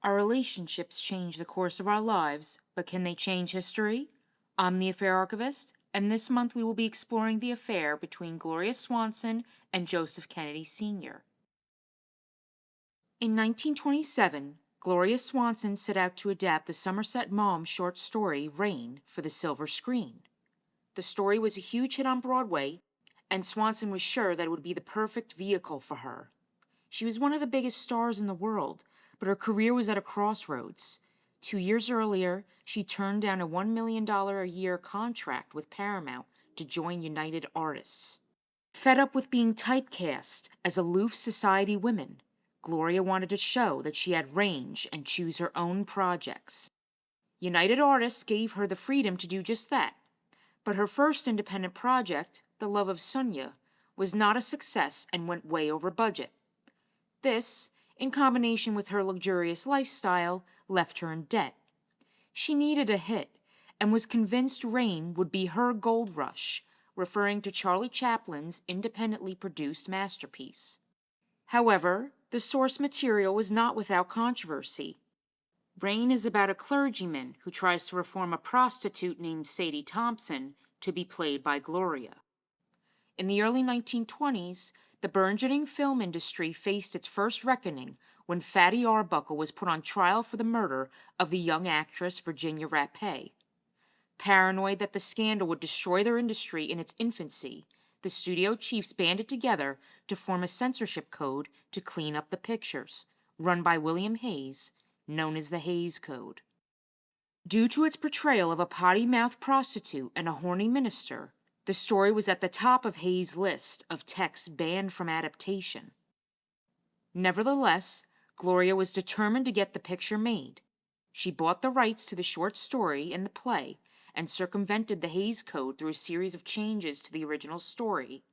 Our relationships change the course of our lives, but can they change history? I'm the affair archivist, and this month we will be exploring the affair between Gloria Swanson and Joseph Kennedy Sr. In 1927, Gloria Swanson set out to adapt the Somerset Maugham short story Rain for the silver screen. The story was a huge hit on Broadway, and Swanson was sure that it would be the perfect vehicle for her. She was one of the biggest stars in the world, but her career was at a crossroads. 2 years earlier, she turned down a $1 million a year contract with Paramount to join United Artists. Fed up with being typecast as aloof society women, Gloria wanted to show that she had range and choose her own projects. United Artists gave her the freedom to do just that, but her first independent project, The Love of Sonia, was not a success and went way over budget. This, in combination with her luxurious lifestyle, left her in debt. She needed a hit and was convinced Rain would be her gold rush, referring to Charlie Chaplin's independently produced masterpiece. However, the source material was not without controversy. Rain is about a clergyman who tries to reform a prostitute named Sadie Thompson to be played by Gloria. In the early 1920s, the burgeoning film industry faced its first reckoning when Fatty Arbuckle was put on trial for the murder of the young actress Virginia Rapet. Paranoid that the scandal would destroy their industry in its infancy, the studio chiefs banded together to form a censorship code to clean up the pictures, run by William Hayes, known as the Hayes Code. Due to its portrayal of a potty-mouthed prostitute and a horny minister, the story was at the top of Hayes' list of texts banned from adaptation. Nevertheless, Gloria was determined to get the picture made. She bought the rights to the short story and the play and circumvented the Hayes Code through a series of changes to the original story.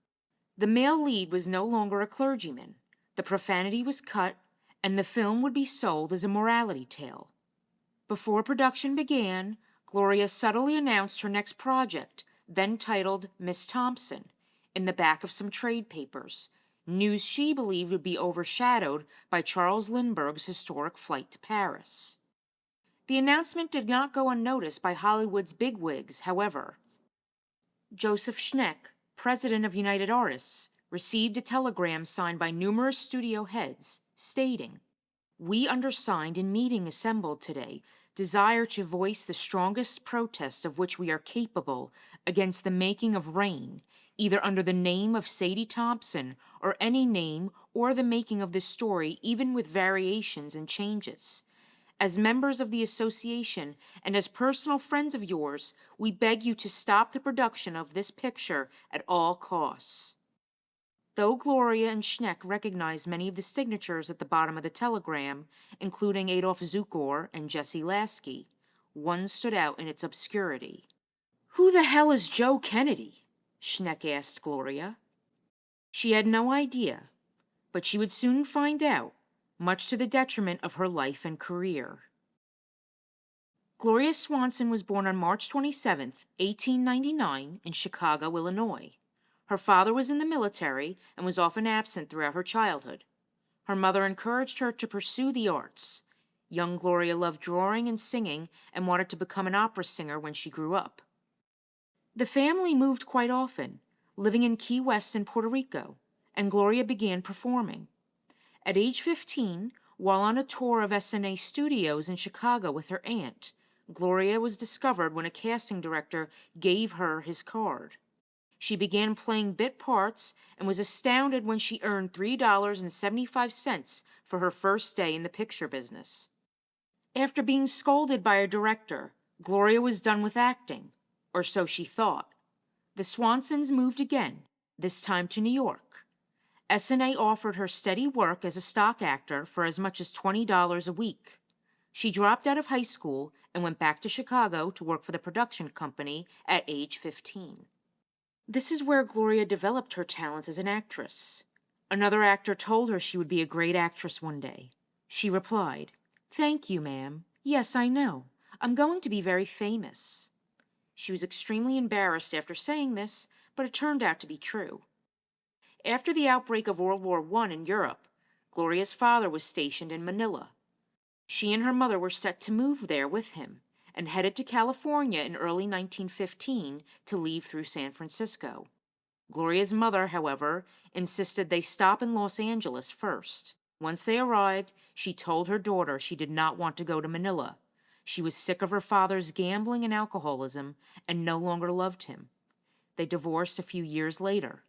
The male lead was no longer a clergyman, the profanity was cut, and the film would be sold as a morality tale. Before production began, Gloria subtly announced her next project, then titled Miss Thompson, in the back of some trade papers, news she believed would be overshadowed by Charles Lindbergh's historic flight to Paris. The announcement did not go unnoticed by Hollywood's bigwigs, however. Joseph Schneck, president of United Artists, received a telegram signed by numerous studio heads, stating, "We undersigned in meeting assembled today desire to voice the strongest protest of which we are capable against the making of Rain, either under the name of Sadie Thompson or any name, or the making of this story even with variations and changes. As members of the association and as personal friends of yours, we beg you to stop the production of this picture at all costs." Though Gloria and Schneck recognized many of the signatures at the bottom of the telegram, including Adolf Zukor and Jesse Lasky, one stood out in its obscurity. "Who the hell is Joe Kennedy?" Schneck asked Gloria. She had no idea, but she would soon find out, much to the detriment of her life and career. Gloria Swanson was born on March 27, 1899, in Chicago, Illinois. Her father was in the military and was often absent throughout her childhood. Her mother encouraged her to pursue the arts. Young Gloria loved drawing and singing and wanted to become an opera singer when she grew up. The family moved quite often, living in Key West and Puerto Rico, and Gloria began performing. At age 15, while on a tour of S&A studios in Chicago with her aunt, Gloria was discovered when a casting director gave her his card. She began playing bit parts and was astounded when she earned $3.75 for her first day in the picture business. After being scolded by a director, Gloria was done with acting, or so she thought. The Swansons moved again, this time to New York. S&A offered her steady work as a stock actor for as much as $20 a week. She dropped out of high school and went back to Chicago to work for the production company at age 15. This is where Gloria developed her talents as an actress. Another actor told her she would be a great actress one day. She replied, "Thank you, ma'am. Yes, I know. I'm going to be very famous." She was extremely embarrassed after saying this, but it turned out to be true. After the outbreak of World War I in Europe, Gloria's father was stationed in Manila. She and her mother were set to move there with him and headed to California in early 1915 to leave through San Francisco. Gloria's mother, however, insisted they stop in Los Angeles first. Once they arrived, she told her daughter she did not want to go to Manila. She was sick of her father's gambling and alcoholism and no longer loved him. They divorced a few years later.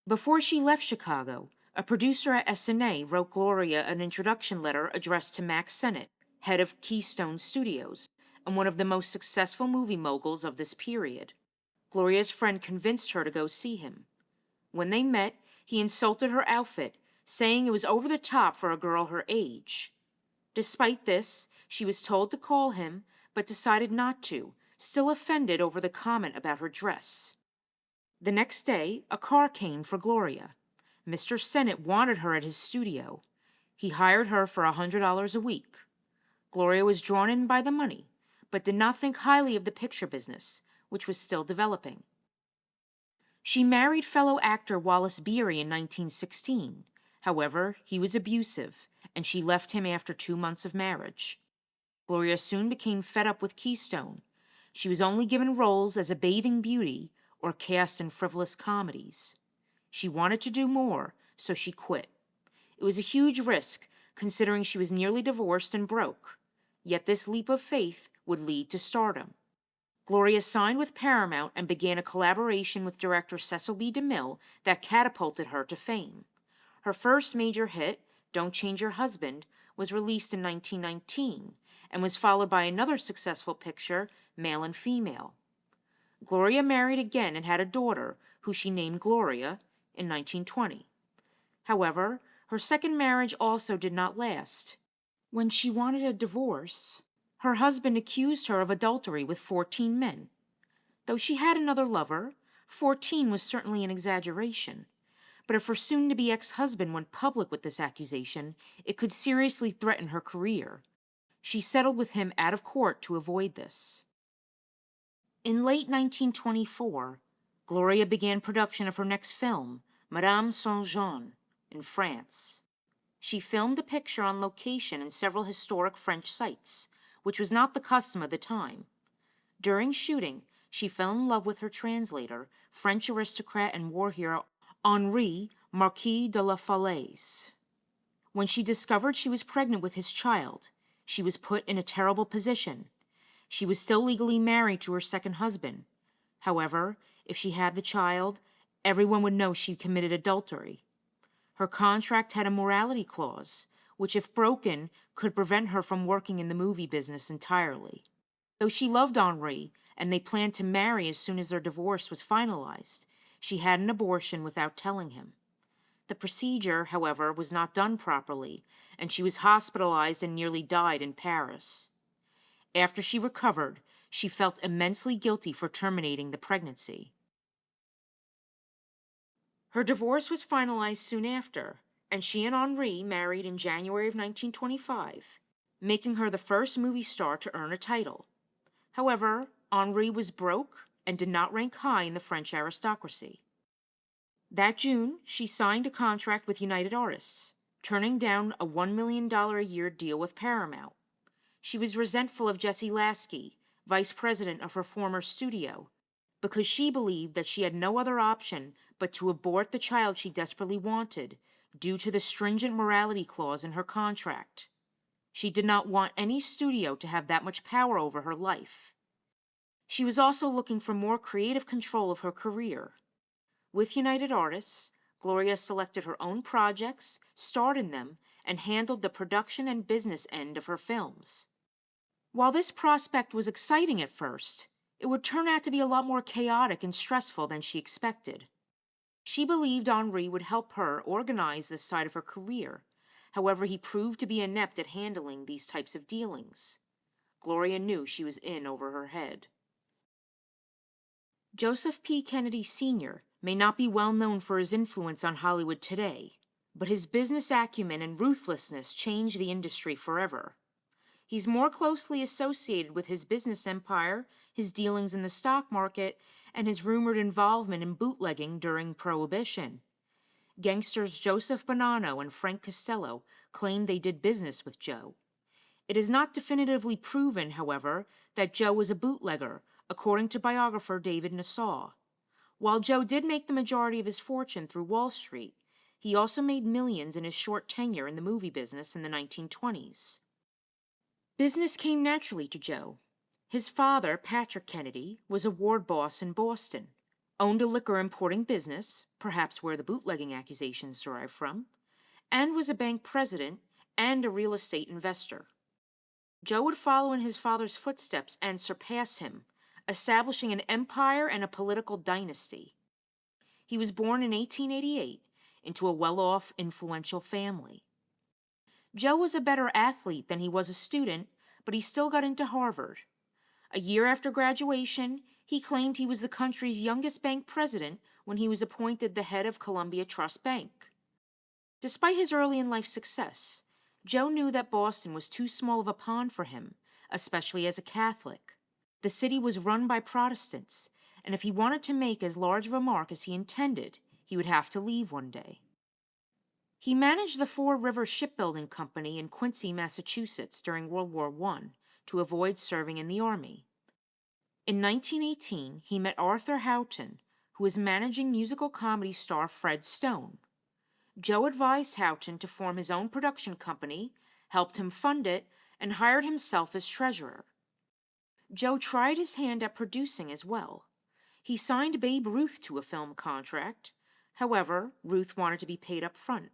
Before she left Chicago, a producer at SNA wrote Gloria an introduction letter addressed to Max Sennett, head of Keystone Studios, and one of the most successful movie moguls of this period. Gloria's friend convinced her to go see him. When they met, he insulted her outfit, saying it was over the top for a girl her age. Despite this, she was told to call him, but decided not to, still offended over the comment about her dress. The next day, a car came for Gloria. Mr. Sennett wanted her at his studio. He hired her for $100 a week. Gloria was drawn in by the money, but did not think highly of the picture business, which was still developing. She married fellow actor Wallace Beery in 1916. However, he was abusive, and she left him after 2 months of marriage. Gloria soon became fed up with Keystone. She was only given roles as a bathing beauty or cast in frivolous comedies. She wanted to do more, so she quit. It was a huge risk, considering she was nearly divorced and broke. Yet this leap of faith would lead to stardom. Gloria signed with Paramount and began a collaboration with director Cecil B. DeMille that catapulted her to fame. Her first major hit, Don't Change Your Husband, was released in 1919 and was followed by another successful picture, Male and Female. Gloria married again and had a daughter, who she named Gloria, in 1920. However, her second marriage also did not last. When she wanted a divorce, her husband accused her of adultery with 14 men. Though she had another lover, 14 was certainly an exaggeration. But if her soon-to-be ex-husband went public with this accusation, it could seriously threaten her career. She settled with him out of court to avoid this. In late 1924, Gloria began production of her next film, Madame Saint-Jean, in France. She filmed the picture on location in several historic French sites, which was not the custom of the time. During shooting, she fell in love with her translator, French aristocrat and war hero Henri, Marquis de la Falaise. When she discovered she was pregnant with his child, she was put in a terrible position. She was still legally married to her second husband. However, if she had the child, everyone would know she committed adultery. Her contract had a morality clause, which, if broken, could prevent her from working in the movie business entirely. Though she loved Henri, and they planned to marry as soon as their divorce was finalized, she had an abortion without telling him. The procedure, however, was not done properly, and she was hospitalized and nearly died in Paris. After she recovered, she felt immensely guilty for terminating the pregnancy. Her divorce was finalized soon after, and she and Henri married in January of 1925, making her the first movie star to earn a title. However, Henri was broke and did not rank high in the French aristocracy. That June, she signed a contract with United Artists, turning down a $1 million a year deal with Paramount. She was resentful of Jesse Lasky, vice president of her former studio, because she believed that she had no other option but to abort the child she desperately wanted due to the stringent morality clause in her contract. She did not want any studio to have that much power over her life. She was also looking for more creative control of her career. With United Artists, Gloria selected her own projects, starred in them, and handled the production and business end of her films. While this prospect was exciting at first, it would turn out to be a lot more chaotic and stressful than she expected. She believed Henri would help her organize this side of her career. However, he proved to be inept at handling these types of dealings. Gloria knew she was in over her head. Joseph P. Kennedy Sr. may not be well known for his influence on Hollywood today, but his business acumen and ruthlessness changed the industry forever. He's more closely associated with his business empire, his dealings in the stock market, and his rumored involvement in bootlegging during Prohibition. Gangsters Joseph Bonanno and Frank Costello claimed they did business with Joe. It is not definitively proven, however, that Joe was a bootlegger, according to biographer David Nasaw. While Joe did make the majority of his fortune through Wall Street, he also made millions in his short tenure in the movie business in the 1920s. Business came naturally to Joe. His father, Patrick Kennedy, was a ward boss in Boston, owned a liquor importing business, perhaps where the bootlegging accusations derive from, and was a bank president and a real estate investor. Joe would follow in his father's footsteps and surpass him, establishing an empire and a political dynasty. He was born in 1888 into a well-off, influential family. Joe was a better athlete than he was a student, but he still got into Harvard. A year after graduation, he claimed he was the country's youngest bank president when he was appointed the head of Columbia Trust Bank. Despite his early in life success, Joe knew that Boston was too small of a pond for him, especially as a Catholic. The city was run by Protestants, and if he wanted to make as large of a mark as he intended, he would have to leave one day. He managed the Four Rivers Shipbuilding Company in Quincy, Massachusetts during World War I to avoid serving in the Army. In 1918, he met Arthur Houghton, who was managing musical comedy star Fred Stone. Joe advised Houghton to form his own production company, helped him fund it, and hired himself as treasurer. Joe tried his hand at producing as well. He signed Babe Ruth to a film contract. However, Ruth wanted to be paid up front.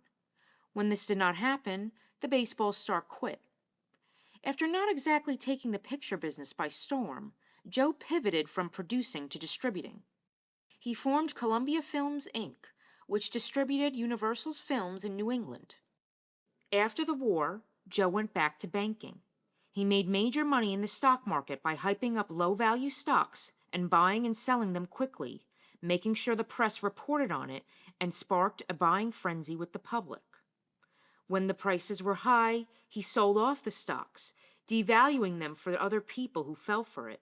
When this did not happen, the baseball star quit. After not exactly taking the picture business by storm, Joe pivoted from producing to distributing. He formed Columbia Films, Inc., which distributed Universal's films in New England. After the war, Joe went back to banking. He made major money in the stock market by hyping up low-value stocks and buying and selling them quickly, making sure the press reported on it and sparked a buying frenzy with the public. When the prices were high, he sold off the stocks, devaluing them for other people who fell for it.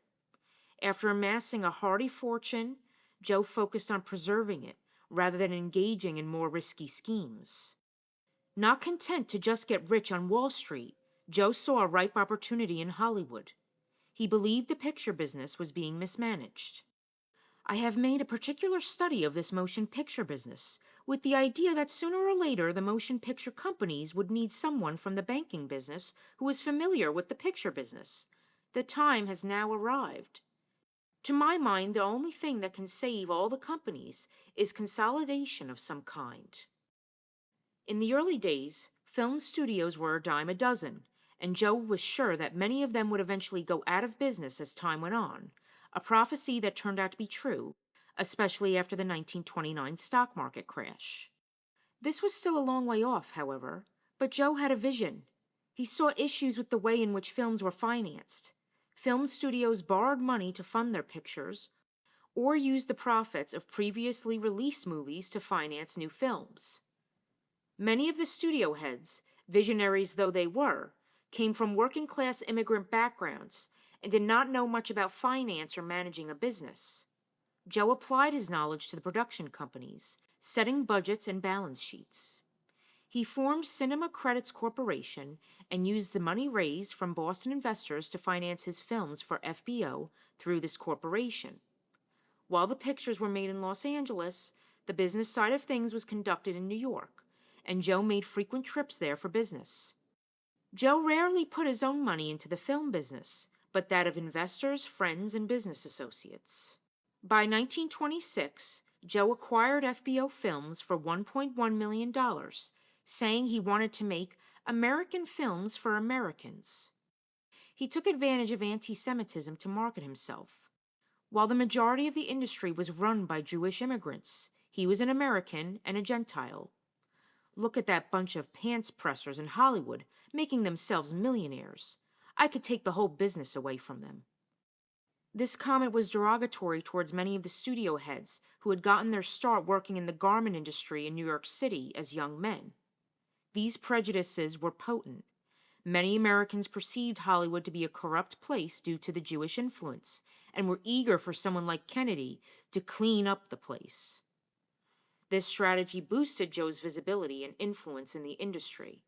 After amassing a hearty fortune, Joe focused on preserving it, rather than engaging in more risky schemes. Not content to just get rich on Wall Street, Joe saw a ripe opportunity in Hollywood. He believed the picture business was being mismanaged. I have made a particular study of this motion picture business, with the idea that sooner or later the motion picture companies would need someone from the banking business who is familiar with the picture business. The time has now arrived. To my mind, the only thing that can save all the companies is consolidation of some kind. In the early days, film studios were a dime a dozen, and Joe was sure that many of them would eventually go out of business as time went on, a prophecy that turned out to be true, especially after the 1929 stock market crash. This was still a long way off, however, but Joe had a vision. He saw issues with the way in which films were financed. Film studios borrowed money to fund their pictures, or used the profits of previously released movies to finance new films. Many of the studio heads, visionaries though they were, came from working-class immigrant backgrounds and did not know much about finance or managing a business. Joe applied his knowledge to the production companies, setting budgets and balance sheets. He formed Cinema Credits Corporation and used the money raised from Boston investors to finance his films for FBO through this corporation. While the pictures were made in Los Angeles, the business side of things was conducted in New York, and Joe made frequent trips there for business. Joe rarely put his own money into the film business, but that of investors, friends, and business associates. By 1926, Joe acquired FBO Films for $1.1 million, saying he wanted to make American films for Americans. He took advantage of anti-Semitism to market himself. While the majority of the industry was run by Jewish immigrants, he was an American and a Gentile. Look at that bunch of pants pressers in Hollywood making themselves millionaires. I could take the whole business away from them. This comment was derogatory towards many of the studio heads who had gotten their start working in the garment industry in New York City as young men. These prejudices were potent. Many Americans perceived Hollywood to be a corrupt place due to the Jewish influence, and were eager for someone like Kennedy to clean up the place. This strategy boosted Joe's visibility and influence in the industry.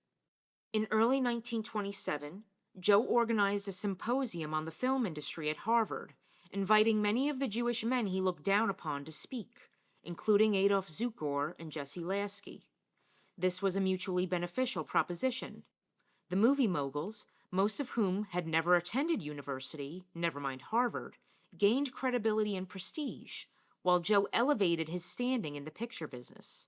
In early 1927, Joe organized a symposium on the film industry at Harvard, inviting many of the Jewish men he looked down upon to speak, including Adolf Zukor and Jesse Lasky. This was a mutually beneficial proposition. The movie moguls, most of whom had never attended university, never mind Harvard, gained credibility and prestige, while Joe elevated his standing in the picture business.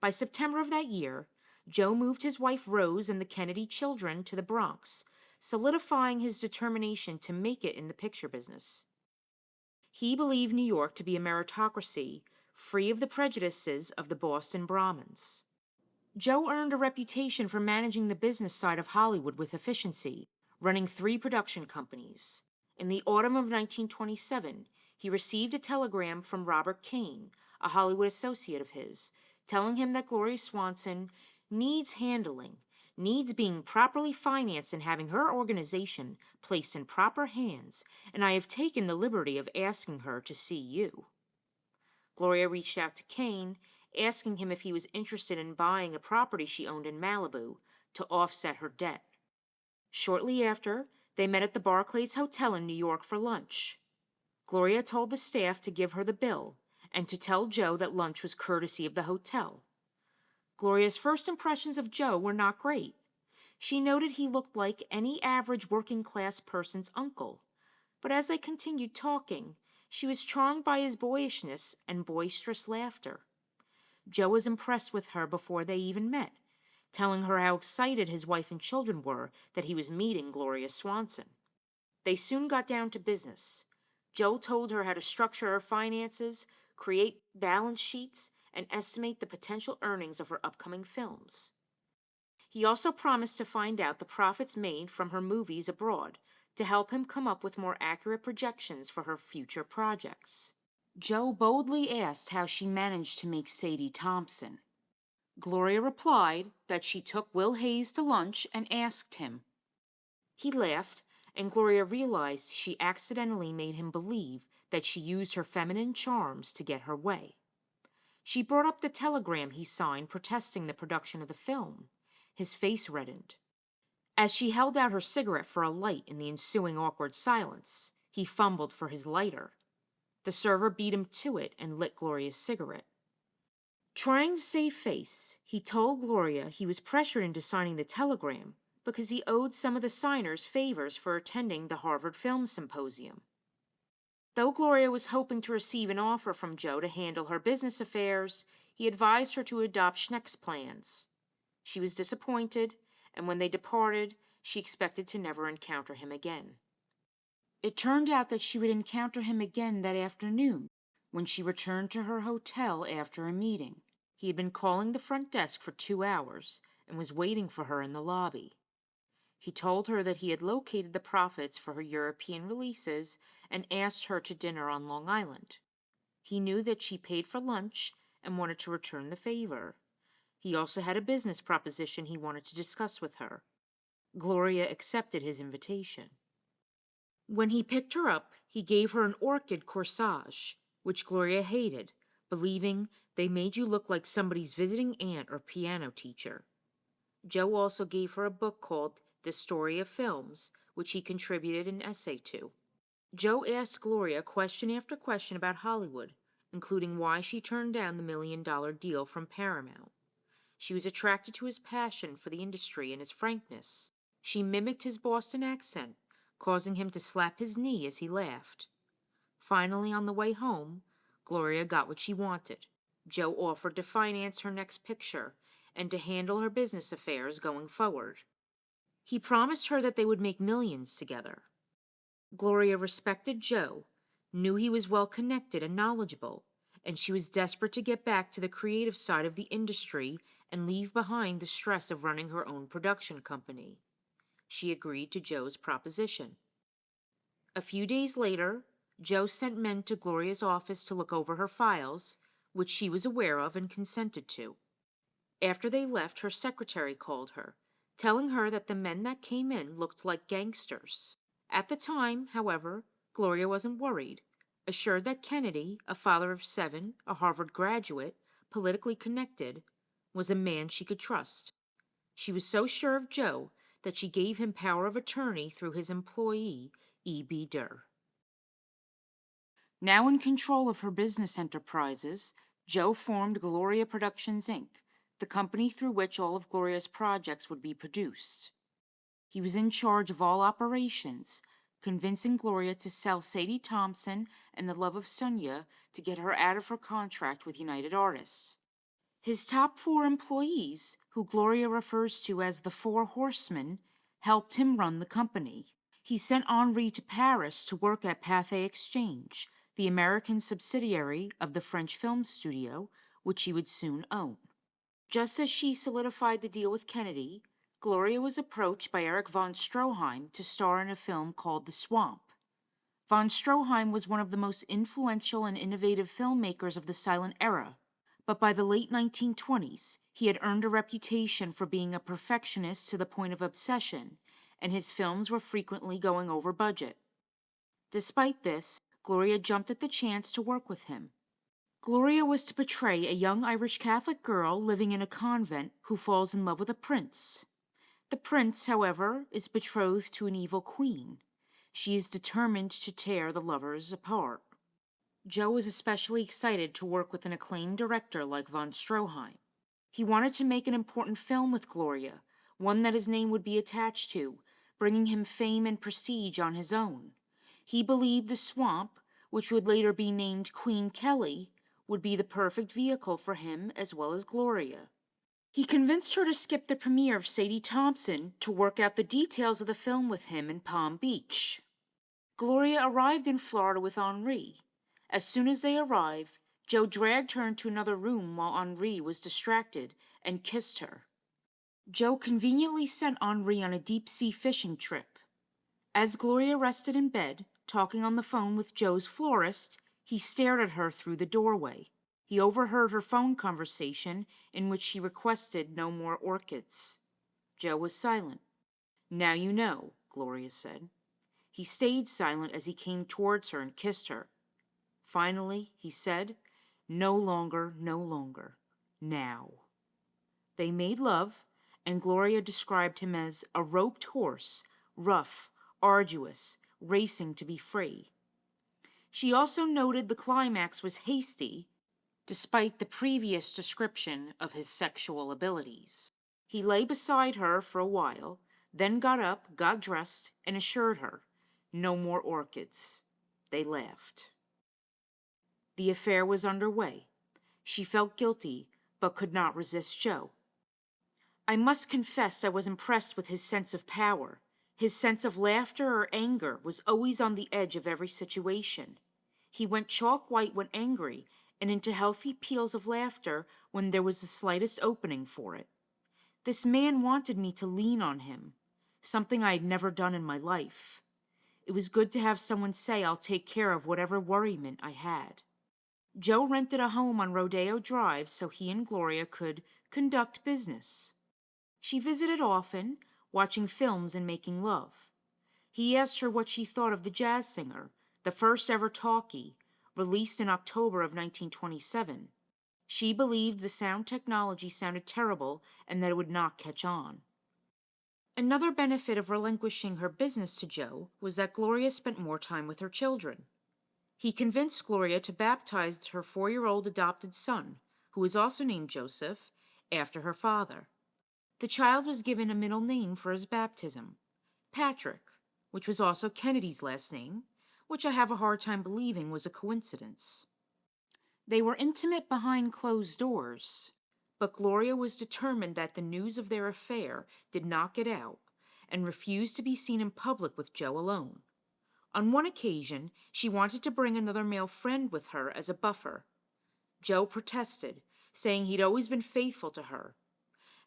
By September of that year, Joe moved his wife Rose and the Kennedy children to the Bronx, solidifying his determination to make it in the picture business. He believed New York to be a meritocracy, free of the prejudices of the Boston Brahmins. Joe earned a reputation for managing the business side of Hollywood with efficiency, running 3 production companies. In the autumn of 1927, he received a telegram from Robert Kane, a Hollywood associate of his, telling him that Gloria Swanson needs handling, needs being properly financed and having her organization placed in proper hands, and I have taken the liberty of asking her to see you. Gloria reached out to Kane, asking him if he was interested in buying a property she owned in Malibu to offset her debt. Shortly after, they met at the Barclays Hotel in New York for lunch. Gloria told the staff to give her the bill and to tell Joe that lunch was courtesy of the hotel. Gloria's first impressions of Joe were not great. She noted he looked like any average working-class person's uncle, but as they continued talking, she was charmed by his boyishness and boisterous laughter. Joe was impressed with her before they even met, telling her how excited his wife and children were that he was meeting Gloria Swanson. They soon got down to business. Joe told her how to structure her finances, create balance sheets, and estimate the potential earnings of her upcoming films. He also promised to find out the profits made from her movies abroad to help him come up with more accurate projections for her future projects. Joe boldly asked how she managed to make Sadie Thompson. Gloria replied that she took Will Hayes to lunch and asked him. He laughed, and Gloria realized she accidentally made him believe that she used her feminine charms to get her way. She brought up the telegram he signed protesting the production of the film. His face reddened. As she held out her cigarette for a light in the ensuing awkward silence, he fumbled for his lighter. The server beat him to it and lit Gloria's cigarette. Trying to save face, he told Gloria he was pressured into signing the telegram because he owed some of the signers favors for attending the Harvard Film Symposium. Though Gloria was hoping to receive an offer from Joe to handle her business affairs, he advised her to adopt Schneck's plans. She was disappointed, and when they departed, she expected to never encounter him again. It turned out that she would encounter him again that afternoon, when she returned to her hotel after a meeting. He had been calling the front desk for 2 hours and was waiting for her in the lobby. He told her that he had located the profits for her European releases and asked her to dinner on Long Island. He knew that she paid for lunch and wanted to return the favor. He also had a business proposition he wanted to discuss with her. Gloria accepted his invitation. When he picked her up, he gave her an orchid corsage, which Gloria hated, believing they made you look like somebody's visiting aunt or piano teacher. Joe also gave her a book called The Story of Films, which he contributed an essay to. Joe asked Gloria question after question about Hollywood, including why she turned down the $1 million deal from Paramount. She was attracted to his passion for the industry and his frankness. She mimicked his Boston accent, causing him to slap his knee as he laughed. Finally, on the way home, Gloria got what she wanted. Joe offered to finance her next picture and to handle her business affairs going forward. He promised her that they would make millions together. Gloria respected Joe, knew he was well-connected and knowledgeable, and she was desperate to get back to the creative side of the industry and leave behind the stress of running her own production company. She agreed to Joe's proposition. A few days later, Joe sent men to Gloria's office to look over her files, which she was aware of and consented to. After they left, her secretary called her, telling her that the men that came in looked like gangsters. At the time, however, Gloria wasn't worried, assured that Kennedy, a father of 7, a Harvard graduate, politically connected, was a man she could trust. She was so sure of Joe that she gave him power of attorney through his employee, E.B. Durr. Now in control of her business enterprises, Joe formed Gloria Productions Inc., the company through which all of Gloria's projects would be produced. He was in charge of all operations, convincing Gloria to sell Sadie Thompson and The Love of Sonia to get her out of her contract with United Artists. His top 4 employees, who Gloria refers to as the 4 Horsemen, helped him run the company. He sent Henri to Paris to work at Pathé Exchange, the American subsidiary of the French film studio, which he would soon own. Just as she solidified the deal with Kennedy, Gloria was approached by Erich von Stroheim to star in a film called The Swamp. Von Stroheim was one of the most influential and innovative filmmakers of the silent era, but by the late 1920s, he had earned a reputation for being a perfectionist to the point of obsession, and his films were frequently going over budget. Despite this, Gloria jumped at the chance to work with him. Gloria was to portray a young Irish Catholic girl living in a convent who falls in love with a prince. The prince, however, is betrothed to an evil queen. She is determined to tear the lovers apart. Joe was especially excited to work with an acclaimed director like von Stroheim. He wanted to make an important film with Gloria, one that his name would be attached to, bringing him fame and prestige on his own. He believed The Swamp, which would later be named Queen Kelly, would be the perfect vehicle for him as well as Gloria. He convinced her to skip the premiere of Sadie Thompson to work out the details of the film with him in Palm Beach. Gloria arrived in Florida with Henri. As soon as they arrived, Joe dragged her into another room while Henri was distracted and kissed her. Joe conveniently sent Henri on a deep-sea fishing trip. As Gloria rested in bed, talking on the phone with Joe's florist, he stared at her through the doorway. He overheard her phone conversation in which she requested no more orchids. Joe was silent. "Now you know," Gloria said. He stayed silent as he came towards her and kissed her. Finally, he said, "No longer, no longer. Now." They made love, and Gloria described him as a roped horse, rough, arduous, racing to be free. She also noted the climax was hasty, despite the previous description of his sexual abilities. He lay beside her for a while, then got up, got dressed, and assured her, no more orchids. They laughed. The affair was underway. She felt guilty, but could not resist Joe. "I must confess I was impressed with his sense of power. His sense of laughter or anger was always on the edge of every situation. He went chalk white when angry, and into healthy peals of laughter when there was the slightest opening for it. This man wanted me to lean on him, something I had never done in my life. It was good to have someone say I'll take care of whatever worriment I had." Joe rented a home on Rodeo Drive so he and Gloria could conduct business. She visited often, watching films and making love. He asked her what she thought of The Jazz Singer, the first ever talkie, released in October of 1927. She believed the sound technology sounded terrible and that it would not catch on. Another benefit of relinquishing her business to Joe was that Gloria spent more time with her children. He convinced Gloria to baptize her 4-year-old adopted son, who was also named Joseph, after her father. The child was given a middle name for his baptism, Patrick, which was also Kennedy's last name, which I have a hard time believing was a coincidence. They were intimate behind closed doors, but Gloria was determined that the news of their affair did not get out, and refused to be seen in public with Joe alone. On one occasion, she wanted to bring another male friend with her as a buffer. Joe protested, saying he'd always been faithful to her.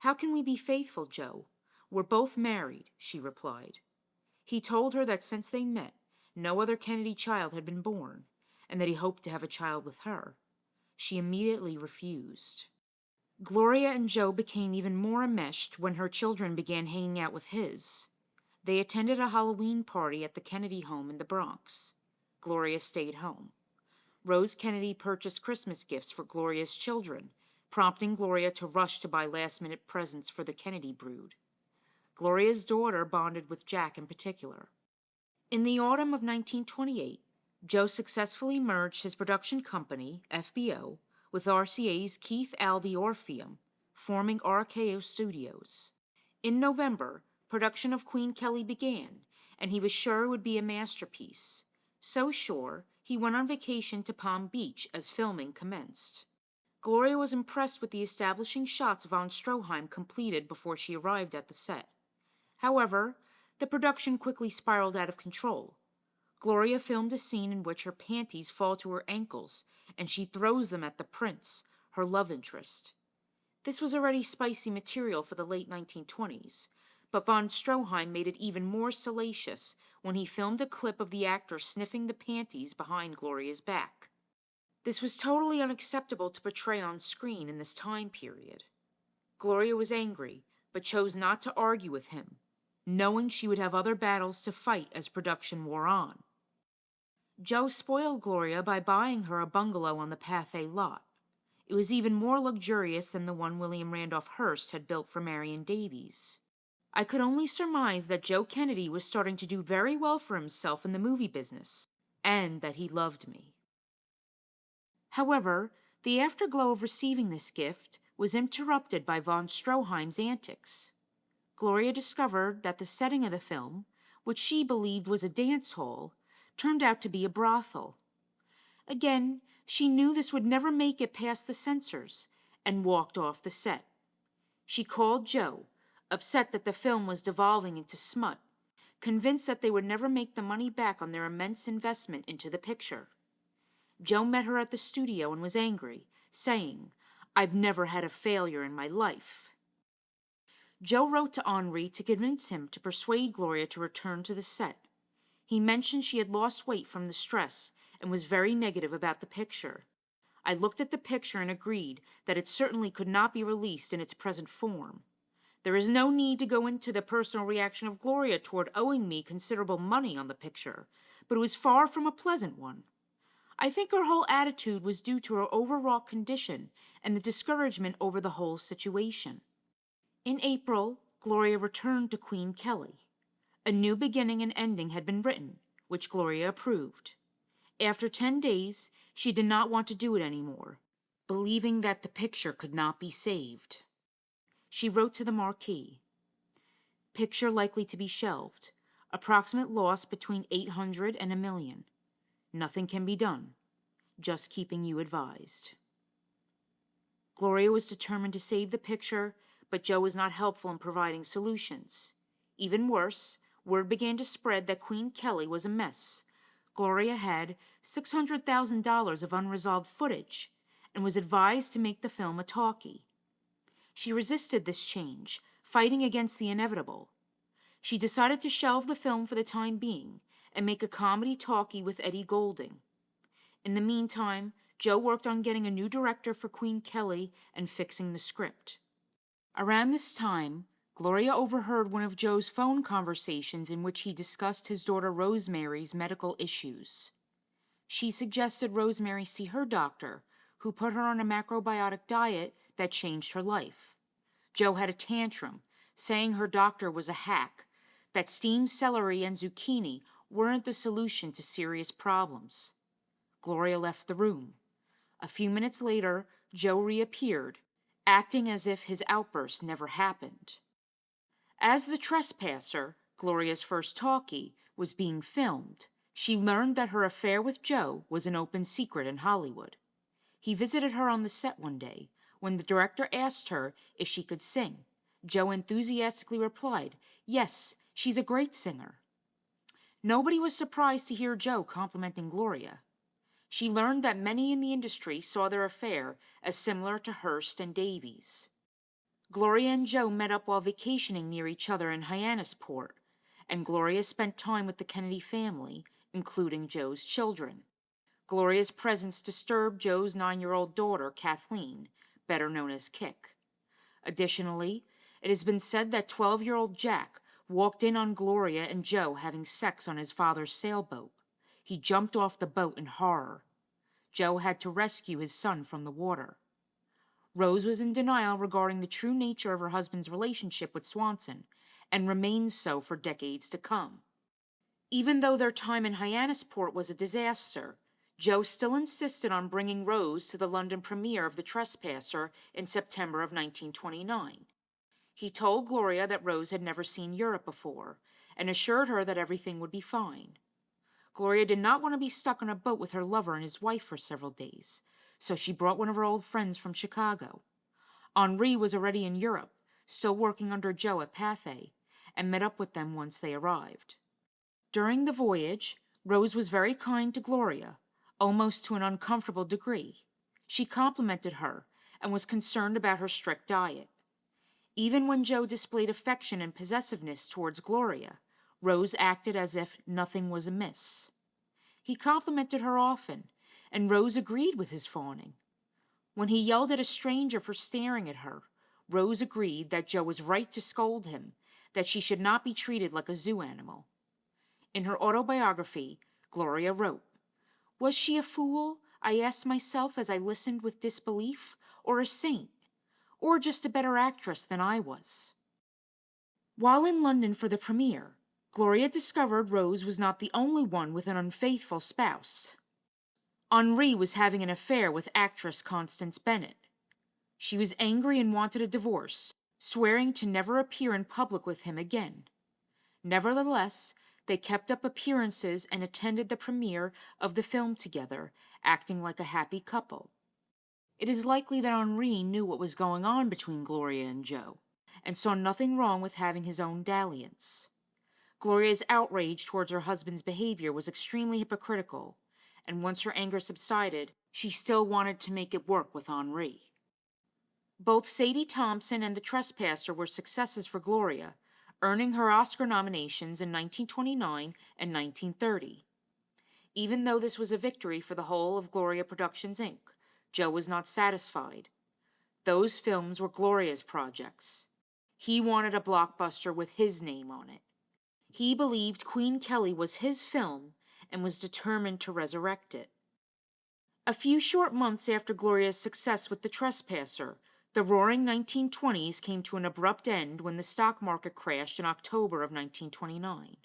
"How can we be faithful, Joe? We're both married," she replied. He told her that since they met, no other Kennedy child had been born, and that he hoped to have a child with her. She immediately refused. Gloria and Joe became even more enmeshed when her children began hanging out with his. They attended a Halloween party at the Kennedy home in the Bronx. Gloria stayed home. Rose Kennedy purchased Christmas gifts for Gloria's children, prompting Gloria to rush to buy last-minute presents for the Kennedy brood. Gloria's daughter bonded with Jack in particular. In the autumn of 1928, Joe successfully merged his production company, FBO, with RCA's Keith Albee Orpheum, forming RKO Studios. In November, production of Queen Kelly began, and he was sure it would be a masterpiece. So sure, he went on vacation to Palm Beach as filming commenced. Gloria was impressed with the establishing shots von Stroheim completed before she arrived at the set. However, the production quickly spiraled out of control. Gloria filmed a scene in which her panties fall to her ankles and she throws them at the prince, her love interest. This was already spicy material for the late 1920s, but von Stroheim made it even more salacious when he filmed a clip of the actor sniffing the panties behind Gloria's back. This was totally unacceptable to portray on screen in this time period. Gloria was angry, but chose not to argue with him, knowing she would have other battles to fight as production wore on. Joe spoiled Gloria by buying her a bungalow on the Pathé lot. It was even more luxurious than the one William Randolph Hearst had built for Marion Davies. I could only surmise that Joe Kennedy was starting to do very well for himself in the movie business, and that he loved me. However, the afterglow of receiving this gift was interrupted by von Stroheim's antics. Gloria discovered that the setting of the film, which she believed was a dance hall, turned out to be a brothel. Again, she knew this would never make it past the censors, and walked off the set. She called Joe, upset that the film was devolving into smut, convinced that they would never make the money back on their immense investment into the picture. Joe met her at the studio and was angry, saying, "I've never had a failure in my life." Joe wrote to Henri to convince him to persuade Gloria to return to the set. He mentioned she had lost weight from the stress and was very negative about the picture. I looked at the picture and agreed that it certainly could not be released in its present form. There is no need to go into the personal reaction of Gloria toward owing me considerable money on the picture, but it was far from a pleasant one. I think her whole attitude was due to her overwrought condition and the discouragement over the whole situation. In April, Gloria returned to Queen Kelly. A new beginning and ending had been written, which Gloria approved. After 10 days, she did not want to do it anymore, believing that the picture could not be saved. She wrote to the Marquis, "Picture likely to be shelved. Approximate loss between 800 and $1 million. Nothing can be done. Just keeping you advised." Gloria was determined to save the picture, but Joe was not helpful in providing solutions. Even worse, word began to spread that Queen Kelly was a mess. Gloria had $600,000 of unresolved footage and was advised to make the film a talkie. She resisted this change, fighting against the inevitable. She decided to shelve the film for the time being and make a comedy talkie with Eddie Goulding. In the meantime, Joe worked on getting a new director for Queen Kelly and fixing the script. Around this time, Gloria overheard one of Joe's phone conversations in which he discussed his daughter Rosemary's medical issues. She suggested Rosemary see her doctor, who put her on a macrobiotic diet that changed her life. Joe had a tantrum, saying her doctor was a hack, that steamed celery and zucchini weren't the solution to serious problems. Gloria left the room. A few minutes later, Joe reappeared, acting as if his outburst never happened. As The Trespasser, Gloria's first talkie, was being filmed, she learned that her affair with Joe was an open secret in Hollywood. He visited her on the set one day. When the director asked her if she could sing, Joe enthusiastically replied, "Yes, she's a great singer." Nobody was surprised to hear Joe complimenting Gloria. She learned that many in the industry saw their affair as similar to Hearst and Davies. Gloria and Joe met up while vacationing near each other in Hyannisport, and Gloria spent time with the Kennedy family, including Joe's children. Gloria's presence disturbed Joe's 9-year-old daughter, Kathleen, better known as Kick. Additionally, it has been said that 12-year-old Jack walked in on Gloria and Joe having sex on his father's sailboat. He jumped off the boat in horror. Joe had to rescue his son from the water. Rose was in denial regarding the true nature of her husband's relationship with Swanson, and remained so for decades to come. Even though their time in Hyannisport was a disaster, Joe still insisted on bringing Rose to the London premiere of The Trespasser in September of 1929. He told Gloria that Rose had never seen Europe before, and assured her that everything would be fine. Gloria did not want to be stuck on a boat with her lover and his wife for several days, so she brought one of her old friends from Chicago. Henri was already in Europe, still working under Joe at Pathé, and met up with them once they arrived. During the voyage, Rose was very kind to Gloria, almost to an uncomfortable degree. She complimented her and was concerned about her strict diet. Even when Joe displayed affection and possessiveness towards Gloria, Rose acted as if nothing was amiss. He complimented her often, and Rose agreed with his fawning. When he yelled at a stranger for staring at her, Rose agreed that Joe was right to scold him, that she should not be treated like a zoo animal. In her autobiography, Gloria wrote, "Was she a fool, I asked myself as I listened with disbelief, or a saint, or just a better actress than I was?" While in London for the premiere, Gloria discovered Rose was not the only one with an unfaithful spouse. Henri was having an affair with actress Constance Bennett. She was angry and wanted a divorce, swearing to never appear in public with him again. Nevertheless, they kept up appearances and attended the premiere of the film together, acting like a happy couple. It is likely that Henri knew what was going on between Gloria and Joe, and saw nothing wrong with having his own dalliance. Gloria's outrage towards her husband's behavior was extremely hypocritical, and once her anger subsided, she still wanted to make it work with Henri. Both Sadie Thompson and The Trespasser were successes for Gloria, earning her Oscar nominations in 1929 and 1930. Even though this was a victory for the whole of Gloria Productions Inc., Joe was not satisfied. Those films were Gloria's projects. He wanted a blockbuster with his name on it. He believed Queen Kelly was his film and was determined to resurrect it. A few short months after Gloria's success with The Trespasser, the roaring 1920s came to an abrupt end when the stock market crashed in October of 1929.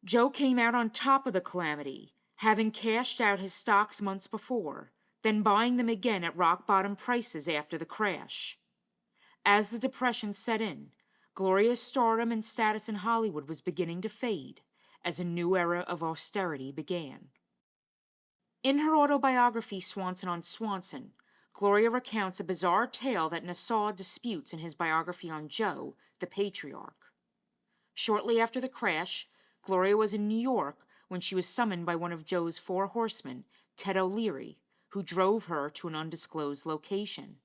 Joe came out on top of the calamity, having cashed out his stocks months before, then buying them again at rock-bottom prices after the crash. As the Depression set in, Gloria's stardom and status in Hollywood was beginning to fade as a new era of austerity began. In her autobiography, Swanson on Swanson, Gloria recounts a bizarre tale that Nasaw disputes in his biography on Joe, the Patriarch. Shortly after the crash, Gloria was in New York when she was summoned by one of Joe's four horsemen, Ted O'Leary, who drove her to an undisclosed location.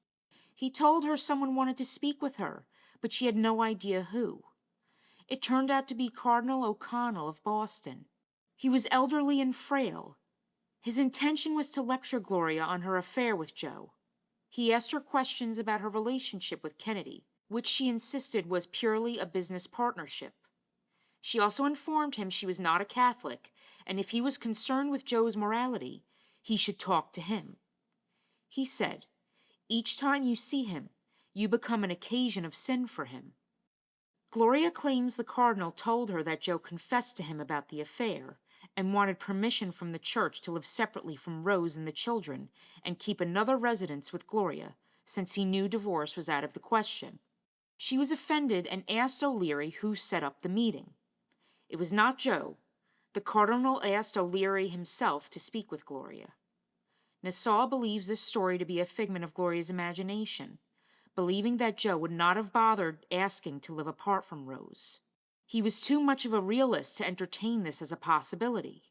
He told her someone wanted to speak with her, but she had no idea who. It turned out to be Cardinal O'Connell of Boston. He was elderly and frail. His intention was to lecture Gloria on her affair with Joe. He asked her questions about her relationship with Kennedy, which she insisted was purely a business partnership. She also informed him she was not a Catholic, and if he was concerned with Joe's morality, he should talk to him. He said, "Each time you see him, you become an occasion of sin for him." Gloria claims the cardinal told her that Joe confessed to him about the affair and wanted permission from the church to live separately from Rose and the children and keep another residence with Gloria, since he knew divorce was out of the question. She was offended and asked O'Leary who set up the meeting. It was not Joe. The cardinal asked O'Leary himself to speak with Gloria. Nasaw believes this story to be a figment of Gloria's imagination, believing that Joe would not have bothered asking to live apart from Rose. He was too much of a realist to entertain this as a possibility.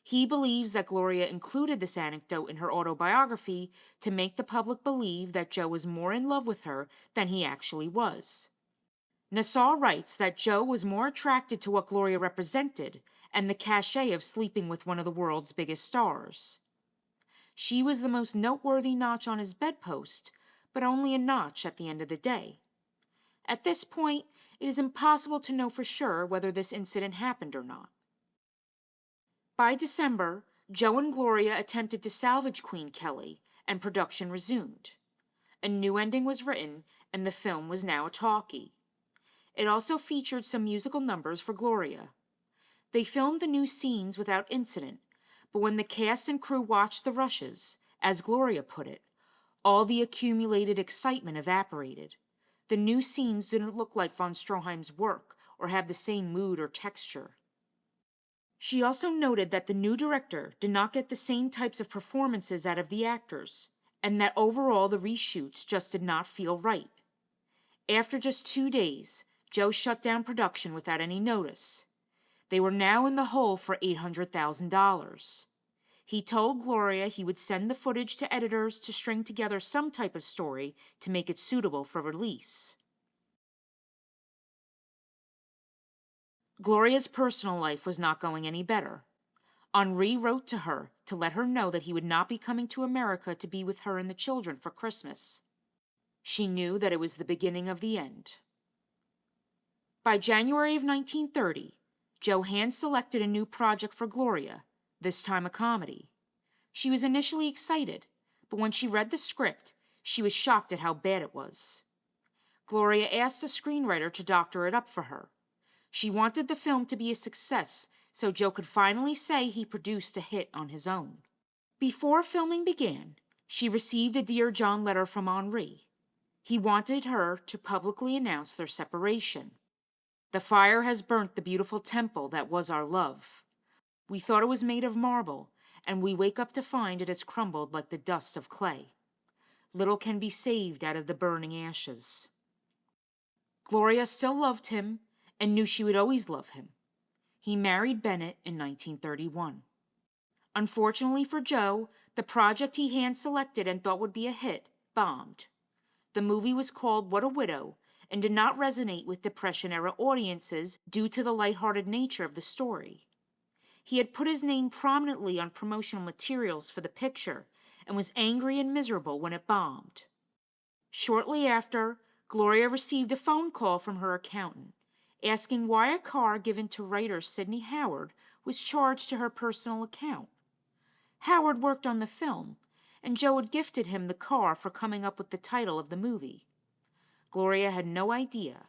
He believes that Gloria included this anecdote in her autobiography to make the public believe that Joe was more in love with her than he actually was. Nasaw writes that Joe was more attracted to what Gloria represented and the cachet of sleeping with one of the world's biggest stars. She was the most noteworthy notch on his bedpost, but only a notch at the end of the day. At this point, it is impossible to know for sure whether this incident happened or not. By December, Joe and Gloria attempted to salvage Queen Kelly, and production resumed. A new ending was written, and the film was now a talkie. It also featured some musical numbers for Gloria. They filmed the new scenes without incident, but when the cast and crew watched the rushes, as Gloria put it, all the accumulated excitement evaporated. The new scenes didn't look like von Stroheim's work or have the same mood or texture. She also noted that the new director did not get the same types of performances out of the actors, and that overall the reshoots just did not feel right. After just 2 days, Joe shut down production without any notice. They were now in the hole for $800,000. He told Gloria he would send the footage to editors to string together some type of story to make it suitable for release. Gloria's personal life was not going any better. Henri wrote to her to let her know that he would not be coming to America to be with her and the children for Christmas. She knew that it was the beginning of the end. By January of 1930, Joe hand-selected a new project for Gloria, this time a comedy. She was initially excited, but when she read the script, she was shocked at how bad it was. Gloria asked the screenwriter to doctor it up for her. She wanted the film to be a success, so Joe could finally say he produced a hit on his own. Before filming began, she received a Dear John letter from Henri. He wanted her to publicly announce their separation. "The fire has burnt the beautiful temple that was our love. We thought it was made of marble, and we wake up to find it has crumbled like the dust of clay. Little can be saved out of the burning ashes." Gloria still loved him and knew she would always love him. He married Bennett in 1931. Unfortunately for Joe, the project he hand-selected and thought would be a hit bombed. The movie was called What a Widow and did not resonate with Depression-era audiences due to the lighthearted nature of the story. He had put his name prominently on promotional materials for the picture and was angry and miserable when it bombed. Shortly after, Gloria received a phone call from her accountant, asking why a car given to writer Sidney Howard was charged to her personal account. Howard worked on the film, and Joe had gifted him the car for coming up with the title of the movie. Gloria had no idea.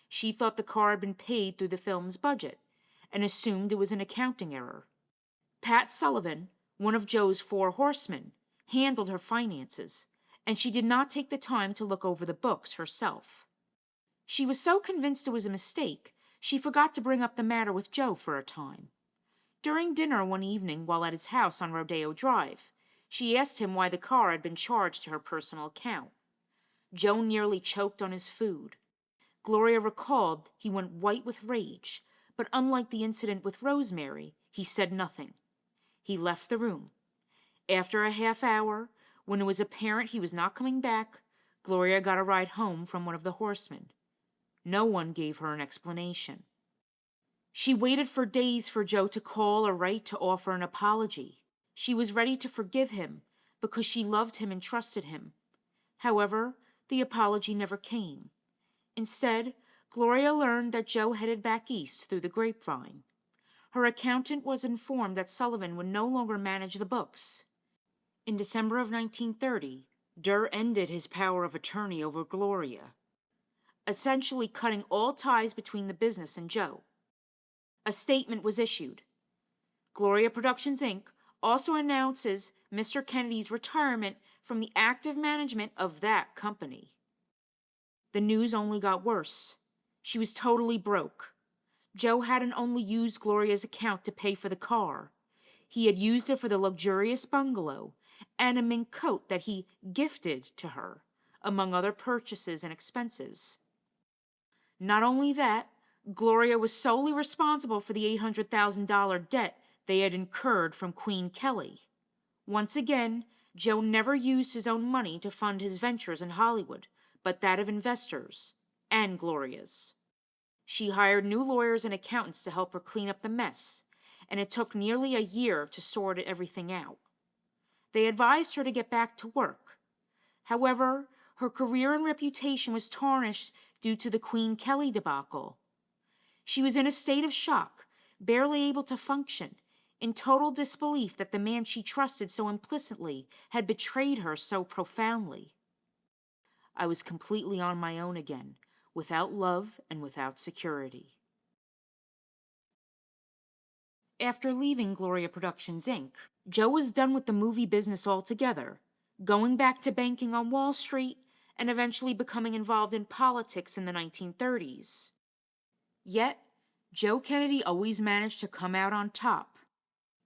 She thought the car had been paid through the film's budget, and assumed it was an accounting error. Pat Sullivan, one of Joe's 4 horsemen, handled her finances, and she did not take the time to look over the books herself. She was so convinced it was a mistake, she forgot to bring up the matter with Joe for a time. During dinner one evening while at his house on Rodeo Drive, she asked him why the car had been charged to her personal account. Joe nearly choked on his food. Gloria recalled he went white with rage, but unlike the incident with Rosemary, he said nothing. He left the room. After a half hour, when it was apparent he was not coming back, Gloria got a ride home from one of the horsemen. No one gave her an explanation. She waited for days for Joe to call or write to offer an apology. She was ready to forgive him because she loved him and trusted him. However, the apology never came. Instead, Gloria learned that Joe headed back east through the grapevine. Her accountant was informed that Sullivan would no longer manage the books. In December of 1930, Durr ended his power of attorney over Gloria, essentially cutting all ties between the business and Joe. A statement was issued. Gloria Productions Inc. also announces Mr. Kennedy's retirement from the active management of that company. The news only got worse. She was totally broke. Joe hadn't only used Gloria's account to pay for the car. He had used it for the luxurious bungalow and a mink coat that he gifted to her, among other purchases and expenses. Not only that, Gloria was solely responsible for the $800,000 debt they had incurred from Queen Kelly. Once again, Joe never used his own money to fund his ventures in Hollywood, but that of investors, and Gloria's. She hired new lawyers and accountants to help her clean up the mess, and it took nearly a year to sort everything out. They advised her to get back to work. However, her career and reputation was tarnished due to the Queen Kelly debacle. She was in a state of shock, barely able to function, in total disbelief that the man she trusted so implicitly had betrayed her so profoundly. I was completely on my own again, without love and without security. After leaving Gloria Productions Inc., Joe was done with the movie business altogether, going back to banking on Wall Street and eventually becoming involved in politics in the 1930s. Yet, Joe Kennedy always managed to come out on top.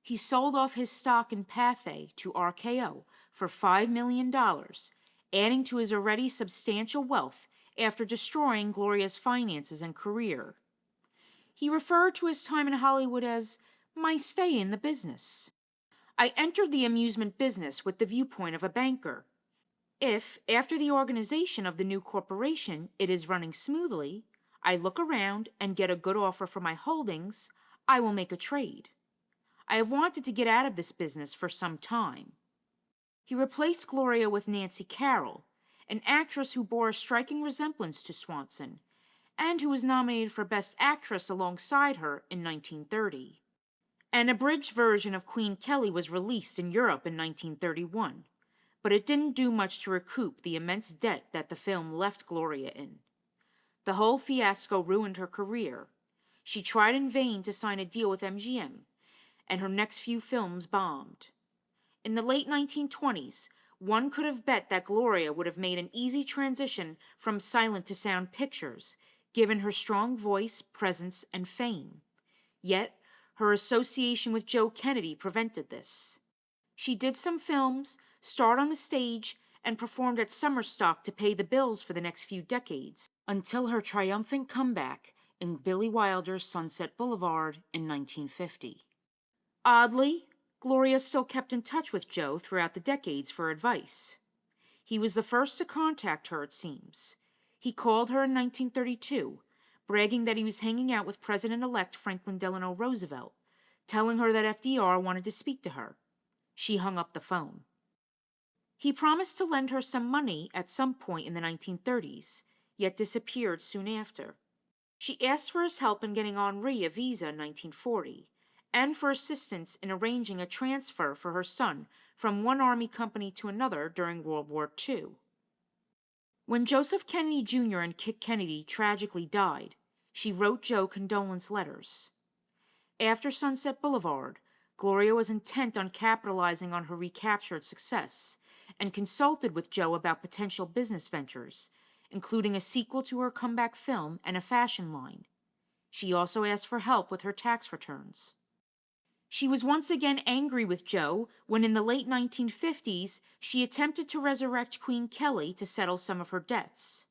He sold off his stock in Pathé to RKO for $5 million, adding to his already substantial wealth after destroying Gloria's finances and career. He referred to his time in Hollywood as my stay in the business. I entered the amusement business with the viewpoint of a banker. If, after the organization of the new corporation, it is running smoothly, I look around and get a good offer for my holdings, I will make a trade. I have wanted to get out of this business for some time. He replaced Gloria with Nancy Carroll, an actress who bore a striking resemblance to Swanson, and who was nominated for Best Actress alongside her in 1930. An abridged version of Queen Kelly was released in Europe in 1931, but it didn't do much to recoup the immense debt that the film left Gloria in. The whole fiasco ruined her career. She tried in vain to sign a deal with MGM, and her next few films bombed. In the late 1920s, one could have bet that Gloria would have made an easy transition from silent to sound pictures, given her strong voice, presence, and fame. Yet, her association with Joe Kennedy prevented this. She did some films, starred on the stage, and performed at summer stock to pay the bills for the next few decades, until her triumphant comeback in Billy Wilder's Sunset Boulevard in 1950. Oddly, Gloria still kept in touch with Joe throughout the decades for advice. He was the first to contact her, it seems. He called her in 1932, bragging that he was hanging out with President-elect Franklin Delano Roosevelt, telling her that FDR wanted to speak to her. She hung up the phone. He promised to lend her some money at some point in the 1930s, yet disappeared soon after. She asked for his help in getting Henri a visa in 1940, and for assistance in arranging a transfer for her son from one army company to another during World War II. When Joseph Kennedy Jr. and Kit Kennedy tragically died, she wrote Joe condolence letters. After Sunset Boulevard, Gloria was intent on capitalizing on her recaptured success, and consulted with Joe about potential business ventures, including a sequel to her comeback film and a fashion line. She also asked for help with her tax returns. She was once again angry with Joe when in the late 1950s she attempted to resurrect Queen Kelly to settle some of her debts.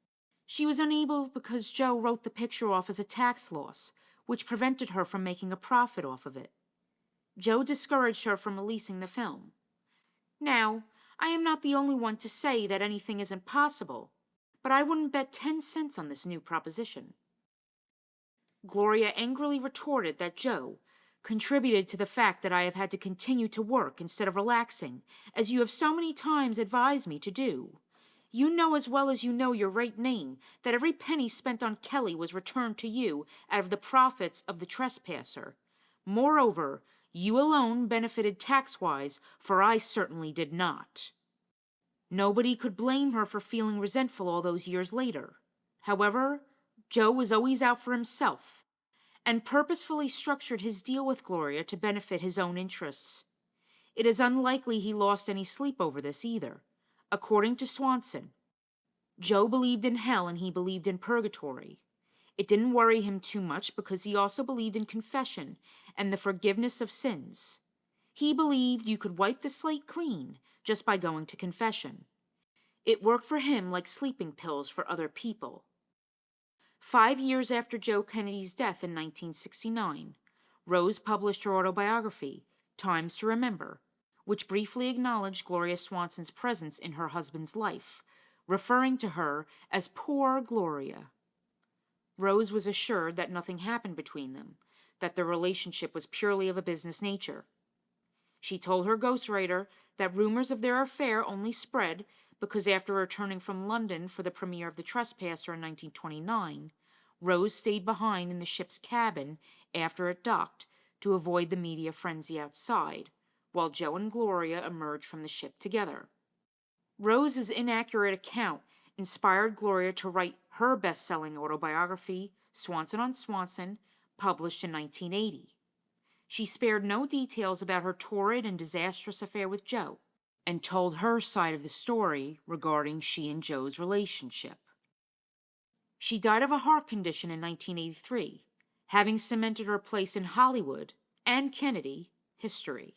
She was unable because Joe wrote the picture off as a tax loss, which prevented her from making a profit off of it. Joe discouraged her from releasing the film. Now, I am not the only one to say that anything isn't possible, but I wouldn't bet 10 cents on this new proposition. Gloria angrily retorted that Joe contributed to the fact that I have had to continue to work instead of relaxing, as you have so many times advised me to do. You know as well as you know your right name that every penny spent on Kelly was returned to you out of the profits of the trespasser. Moreover, you alone benefited tax-wise, for I certainly did not. Nobody could blame her for feeling resentful all those years later. However, Joe was always out for himself, and purposefully structured his deal with Gloria to benefit his own interests. It is unlikely he lost any sleep over this either. According to Swanson, Joe believed in hell and he believed in purgatory. It didn't worry him too much because he also believed in confession and the forgiveness of sins. He believed you could wipe the slate clean just by going to confession. It worked for him like sleeping pills for other people. 5 years after Joe Kennedy's death in 1969, Rose published her autobiography, Times to Remember, which briefly acknowledged Gloria Swanson's presence in her husband's life, referring to her as poor Gloria. Rose was assured that nothing happened between them, that their relationship was purely of a business nature. She told her ghostwriter that rumors of their affair only spread because after returning from London for the premiere of The Trespasser in 1929, Rose stayed behind in the ship's cabin after it docked to avoid the media frenzy outside, while Joe and Gloria emerged from the ship together. Rose's inaccurate account inspired Gloria to write her best-selling autobiography, Swanson on Swanson, published in 1980. She spared no details about her torrid and disastrous affair with Joe, and told her side of the story regarding she and Joe's relationship. She died of a heart condition in 1983, having cemented her place in Hollywood and Kennedy history.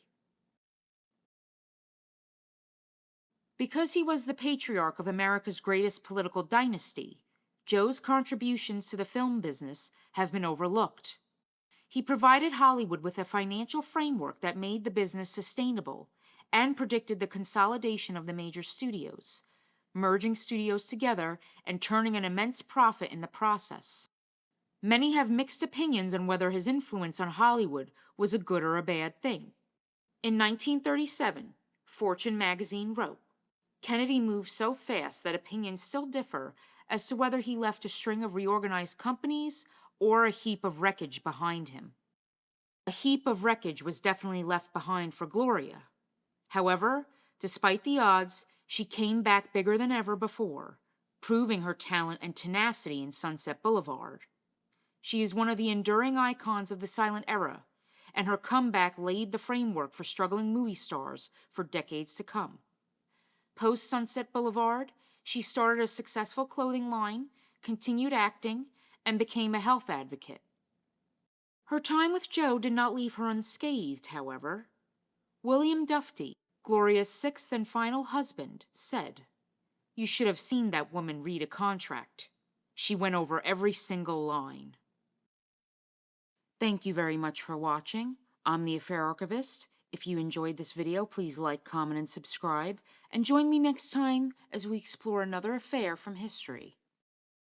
Because he was the patriarch of America's greatest political dynasty, Joe's contributions to the film business have been overlooked. He provided Hollywood with a financial framework that made the business sustainable and predicted the consolidation of the major studios, merging studios together and turning an immense profit in the process. Many have mixed opinions on whether his influence on Hollywood was a good or a bad thing. In 1937, Fortune magazine wrote, "Kennedy moved so fast that opinions still differ as to whether he left a string of reorganized companies or a heap of wreckage behind him." A heap of wreckage was definitely left behind for Gloria. However, despite the odds, she came back bigger than ever before, proving her talent and tenacity in Sunset Boulevard. She is one of the enduring icons of the silent era, and her comeback laid the framework for struggling movie stars for decades to come. Post-Sunset Boulevard, she started a successful clothing line, continued acting, and became a health advocate. Her time with Joe did not leave her unscathed, however. William Duffy, Gloria's sixth and final husband, said, "You should have seen that woman read a contract. She went over every single line." Thank you very much for watching. I'm the Affair Archivist. If you enjoyed this video, please like, comment, and subscribe. And join me next time as we explore another affair from history.